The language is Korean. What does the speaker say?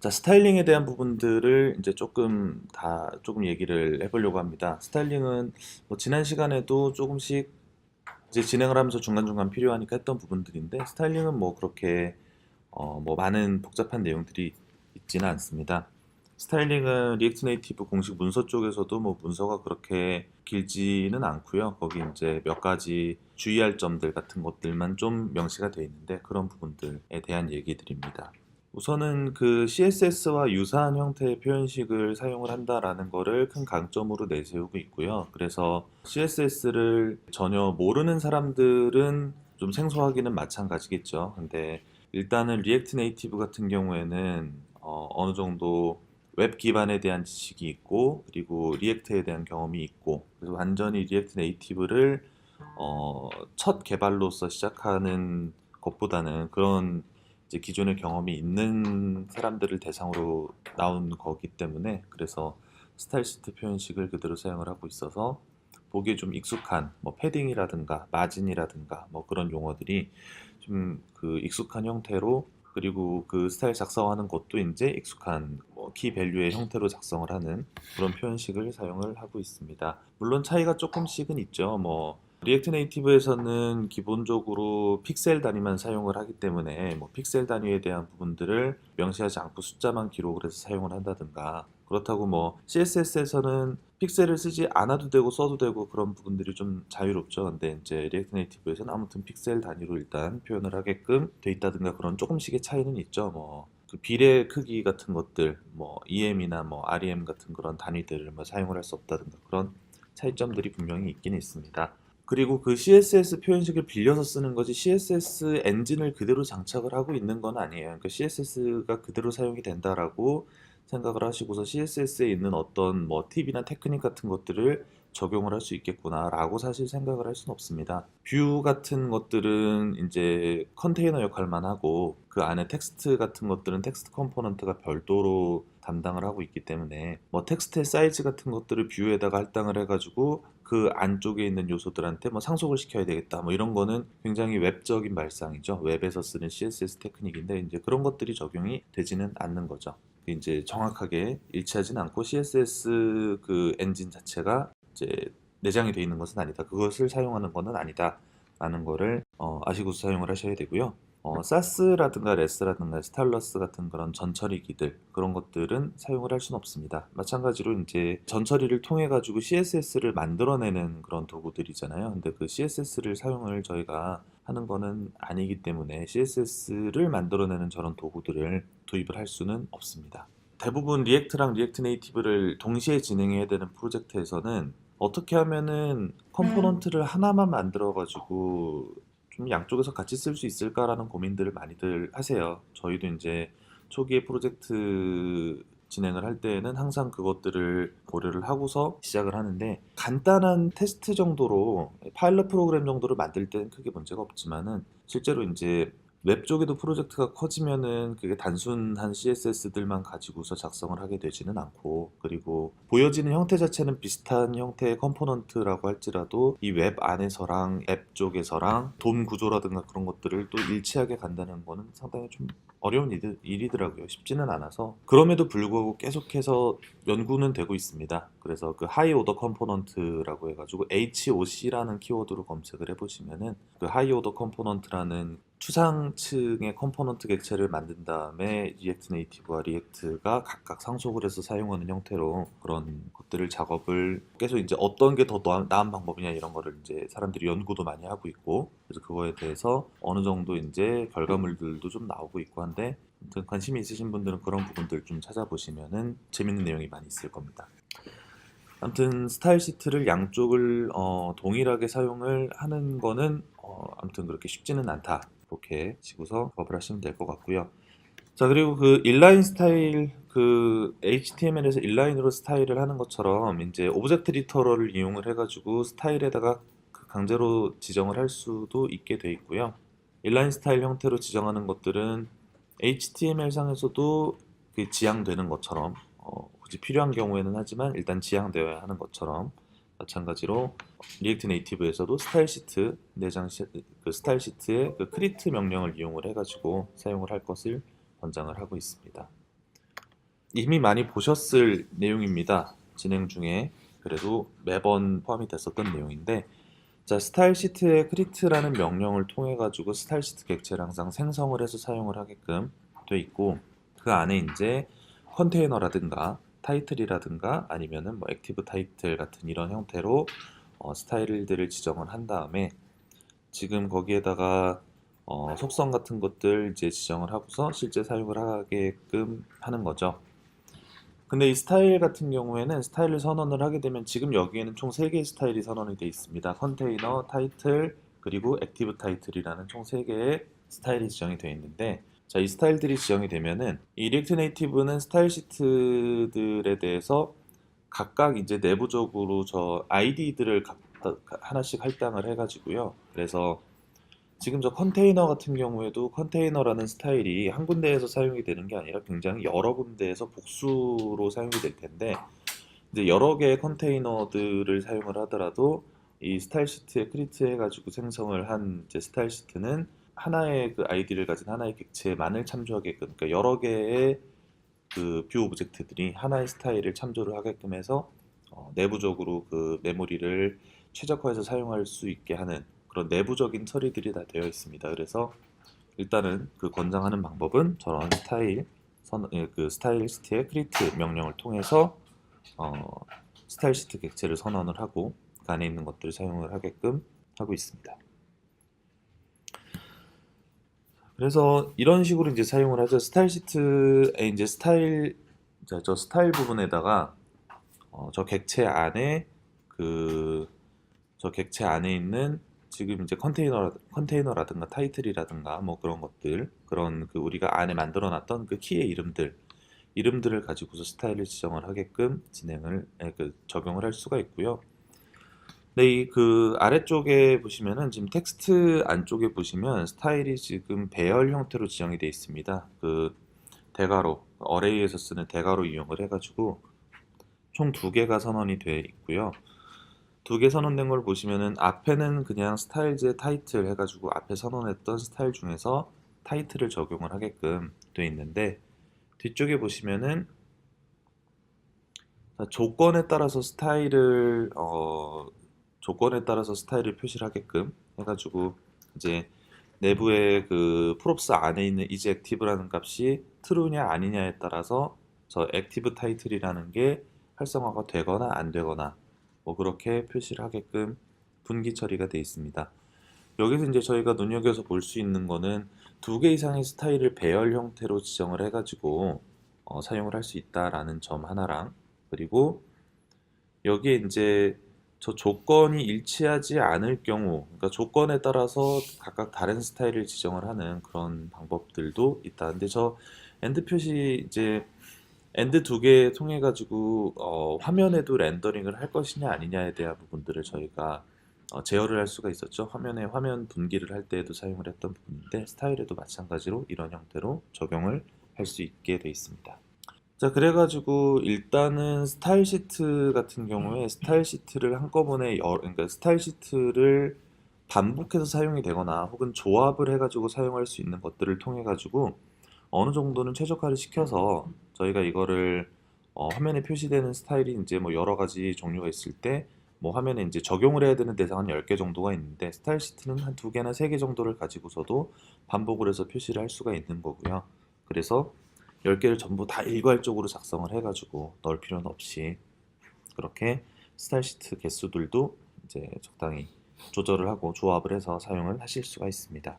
자, 스타일링에 대한 부분들을 이제 조금 얘기를 해보려고 합니다. 스타일링은 뭐 지난 시간에도 조금씩 이제 진행을 하면서 중간중간 필요하니까 했던 부분들인데, 스타일링은 뭐 그렇게 뭐 많은 복잡한 내용들이 있지는 않습니다. 스타일링은 리액트 네이티브 공식 문서 쪽에서도 뭐 문서가 그렇게 길지는 않고요. 거기 이제 몇 가지 주의할 점들 같은 것들만 좀 명시가 되어 있는데, 그런 부분들에 대한 얘기들입니다. 우선은 그 CSS와 유사한 형태의 표현식을 사용을 한다라는 거를 큰 강점으로 내세우고 있고요. 그래서 CSS를 전혀 모르는 사람들은 좀 생소하기는 마찬가지겠죠. 근데 일단은 리액트 네이티브 같은 경우에는 느 정도 웹 기반에 대한 지식이 있고, 그리고 리액트에 대한 경험이 있고, 그래서 완전히 리액트 네이티브를 첫 개발로서 시작하는 것보다는 그런 이제 기존의 경험이 있는 사람들을 대상으로 나온 거기 때문에, 그래서 스타일 시트 표현식을 그대로 사용을 하고 있어서 보기에 좀 익숙한 뭐 패딩이라든가 마진이라든가 뭐 그런 용어들이 좀 그 익숙한 형태로, 그리고 그 스타일 작성하는 것도 이제 익숙한 뭐키 밸류의 형태로 작성을 하는 그런 표현식을 사용을 하고 있습니다. 물론 차이가 조금씩은 있죠. 뭐 리액트 네이티브에서는 기본적으로 픽셀 단위만 사용을 하기 때문에 뭐 픽셀 단위에 대한 부분들을 명시하지 않고 숫자만 기록을 해서 사용을 한다든가, 그렇다고 뭐 CSS에서는 픽셀을 쓰지 않아도 되고 써도 되고 그런 부분들이 좀 자유롭죠. 근데 이제 리액트 네이티브에서는 아무튼 픽셀 단위로 일단 표현을 하게끔 돼 있다든가, 그런 조금씩의 차이는 있죠. 뭐 그 비례 크기 같은 것들, 뭐 EM이나 뭐 REM 같은 그런 단위들을 뭐 사용을 할 수 없다든가, 그런 차이점들이 분명히 있긴 있습니다. 그리고 그 CSS 표현식을 빌려서 쓰는 거지 CSS 엔진을 그대로 장착을 하고 있는 건 아니에요. 그러니까 CSS가 그대로 사용이 된다라고 생각을 하시고서 CSS에 있는 어떤 뭐 팁이나 테크닉 같은 것들을 적용을 할 수 있겠구나라고 사실 생각을 할 수는 없습니다. 뷰 같은 것들은 이제 컨테이너 역할만 하고, 그 안에 텍스트 같은 것들은 텍스트 컴포넌트가 별도로 담당을 하고 있기 때문에 뭐 텍스트의 사이즈 같은 것들을 뷰에다가 할당을 해가지고 그 안쪽에 있는 요소들한테 뭐 상속을 시켜야 되겠다, 뭐 이런 거는 굉장히 웹적인 발상이죠. 웹에서 쓰는 CSS 테크닉인데 이제 그런 것들이 적용이 되지는 않는 거죠. 이제 정확하게 일치하진 않고 CSS 그 엔진 자체가 이제 내장이 되어 있는 것은 아니다. 그것을 사용하는 것은 아니다. 라는 거를 아시고 사용을 하셔야 되고요. 사스라든가 레스라든가 스타일러스 같은 그런 전처리기들, 그런 것들은 사용을 할 수는 없습니다. 마찬가지로 이제 전처리를 통해 가지고 CSS를 만들어내는 그런 도구들이잖아요. 근데 그 CSS를 사용을 저희가 하는 거는 아니기 때문에 CSS를 만들어내는 저런 도구들을 도입을 할 수는 없습니다. 대부분 리액트랑 리액트 네이티브를 동시에 진행해야 되는 프로젝트에서는 어떻게 하면은 컴포넌트를 하나만 만들어 가지고 좀 양쪽에서 같이 쓸 수 있을까라는 고민들을 많이들 하세요. 저희도 이제 초기에 프로젝트 진행을 할 때에는 항상 그것들을 고려를 하고서 시작을 하는데, 간단한 테스트 정도로 파일럿 프로그램 정도를 만들 때는 크게 문제가 없지만은, 실제로 이제 웹 쪽에도 프로젝트가 커지면은 그게 단순한 CSS들만 가지고서 작성을 하게 되지는 않고, 그리고 보여지는 형태 자체는 비슷한 형태의 컴포넌트라고 할지라도 이 웹 안에서랑 앱 쪽에서랑 돔 구조라든가 그런 것들을 또 일치하게 간다는 거는 상당히 좀 어려운 일이더라고요. 쉽지는 않아서, 그럼에도 불구하고 계속해서 연구는 되고 있습니다. 그래서 그 하이 오더 컴포넌트라고 해가지고 HOC라는 키워드로 검색을 해보시면은 그 하이 오더 컴포넌트라는 추상층의 컴포넌트 객체를 만든 다음에 리액트 네이티브와 리액트가 각각 상속을 해서 사용하는 형태로 그런 것들을 작업을 계속, 이제 어떤 게 더 나은 방법이냐 이런 거를 이제 사람들이 연구도 많이 하고 있고, 그래서 그거에 대해서 어느 정도 이제 결과물들도 좀 나오고 있고 한데, 아무튼 관심이 있으신 분들은 그런 부분들 좀 찾아보시면은 재밌는 내용이 많이 있을 겁니다. 아무튼 스타일 시트를 양쪽을 동일하게 사용을 하는 거는 아무튼 그렇게 쉽지는 않다. 이렇게 지고서 작업을 하시면 될 것 같고요. 자, 그리고 그 인라인 스타일, 그 HTML에서 인라인으로 스타일을 하는 것처럼 이제 오브젝트 리터럴을 이용을 해가지고 스타일에다가 그 강제로 지정을 할 수도 있게 돼 있고요. 인라인 스타일 형태로 지정하는 것들은 HTML 상에서도 그 지향되는 것처럼 굳이 필요한 경우에는 하지만 일단 지향되어야 하는 것처럼, 마찬가지로 리액트 네이티브에서도 스타일 시트 그 스타일 시트의 그 크리트 명령을 이용을 해가지고 사용을 할 것을 권장을 하고 있습니다. 이미 많이 보셨을 내용입니다. 진행 중에 그래도 매번 포함이 됐었던 내용인데, 자, 스타일 시트의 크리트라는 명령을 통해 가지고 스타일 시트 객체를 항상 생성을 해서 사용을 하게끔 돼 있고, 그 안에 이제 컨테이너라든가 타이틀이라든가 아니면은 뭐 액티브 타이틀 같은 이런 형태로 스타일들을 지정을 한 다음에 지금 거기에다가 속성 같은 것들 이제 지정을 하고서 실제 사용을 하게끔 하는 거죠. 근데 이 스타일 같은 경우에는 스타일을 선언을 하게 되면 지금 여기에는 총 3개의 스타일이 선언이 되어 있습니다. 컨테이너, 타이틀, 그리고 액티브 타이틀이라는 총 3개의 스타일이 지정이 되어 있는데, 자, 이 스타일들이 지정이 되면은 이 리액트 네이티브는 스타일 시트들에 대해서 각각 이제 내부적으로 저 아이디들을 하나씩 할당을 해가지고요. 그래서 지금 저 컨테이너 같은 경우에도 컨테이너라는 스타일이 한 군데에서 사용이 되는 게 아니라 굉장히 여러 군데에서 복수로 사용이 될 텐데, 이제 여러 개의 컨테이너들을 사용을 하더라도 이 스타일 시트에 크리트 해가지고 생성을 한 이제 스타일 시트는 하나의 그 아이디를 가진 하나의 객체만을 참조하게끔, 그러니까 여러 개의 그 뷰 오브젝트들이 하나의 스타일을 참조를 하게끔 해서 내부적으로 그 메모리를 최적화해서 사용할 수 있게 하는 그런 내부적인 처리들이 다 되어 있습니다. 그래서 일단은 그 권장하는 방법은 저런 그 스타일 시트의 크리트 명령을 통해서 어, 스타일 시트 객체를 선언을 하고 그 안에 있는 것들을 사용을 하게끔 하고 있습니다. 그래서 이런 식으로 이제 사용을 하죠. 스타일 시트에 이제 저 스타일 부분에다가 저 객체 안에 그 저 객체 안에 있는 지금 이제 컨테이너라든가 타이틀이라든가 뭐 그런 것들, 그런 그 우리가 안에 만들어 놨던 그 키의 이름들을 가지고서 스타일을 지정을 하게끔 적용을 할 수가 있고요. 네, 이 그 아래쪽에 보시면은 지금 텍스트 안쪽에 보시면 스타일이 지금 배열 형태로 지정이 되어 있습니다. 그 대괄호, 어레이에서 쓰는 대괄호 이용을 해가지고 총 2개가 선언이 되어 있고요. 2개 선언된 걸 보시면은 앞에는 그냥 스타일즈의 타이틀 해가지고 앞에 선언했던 스타일 중에서 타이틀을 적용을 하게끔 되어 있는데, 뒤쪽에 보시면은 조건에 따라서 스타일을 표시를 하게끔 해가지고 이제 내부의 그 프롭스 안에 있는 is active라는 값이 true냐 아니냐에 따라서 저 active title이라는 게 활성화가 되거나 안 되거나 뭐 그렇게 표시를 하게끔 분기 처리가 되어 있습니다. 여기서 이제 저희가 눈여겨서 볼 수 있는 거는 2개 이상의 스타일을 배열 형태로 지정을 해가지고 사용을 할 수 있다라는 점 하나랑, 그리고 여기에 이제 저 조건이 일치하지 않을 경우, 그러니까 조건에 따라서 각각 다른 스타일을 지정을 하는 그런 방법들도 있다. 근데 저 엔드 표시 이제 엔드 2개 통해 가지고 화면에도 렌더링을 할 것이냐 아니냐에 대한 부분들을 저희가 제어를 할 수가 있었죠. 화면에 화면 분기를 할 때에도 사용을 했던 부분인데, 스타일에도 마찬가지로 이런 형태로 적용을 할 수 있게 되어 있습니다. 자, 그래가지고 일단은 스타일 시트 같은 경우에 스타일 시트를 한꺼번에 그러니까 스타일 시트를 반복해서 사용이 되거나 혹은 조합을 해가지고 사용할 수 있는 것들을 통해 가지고 어느 정도는 최적화를 시켜서 저희가 이거를 화면에 표시되는 스타일이 이제 뭐 여러 가지 종류가 있을 때 뭐 화면에 이제 적용을 해야 되는 대상은 10개 정도가 있는데, 스타일 시트는 한 2개나 3개 정도를 가지고서도 반복을 해서 표시를 할 수가 있는 거고요. 그래서 10개를 전부 다 일괄적으로 작성을 해가지고 넣을 필요는 없이 그렇게 스타일 시트 개수들도 이제 적당히 조절을 하고 조합을 해서 사용을 하실 수가 있습니다.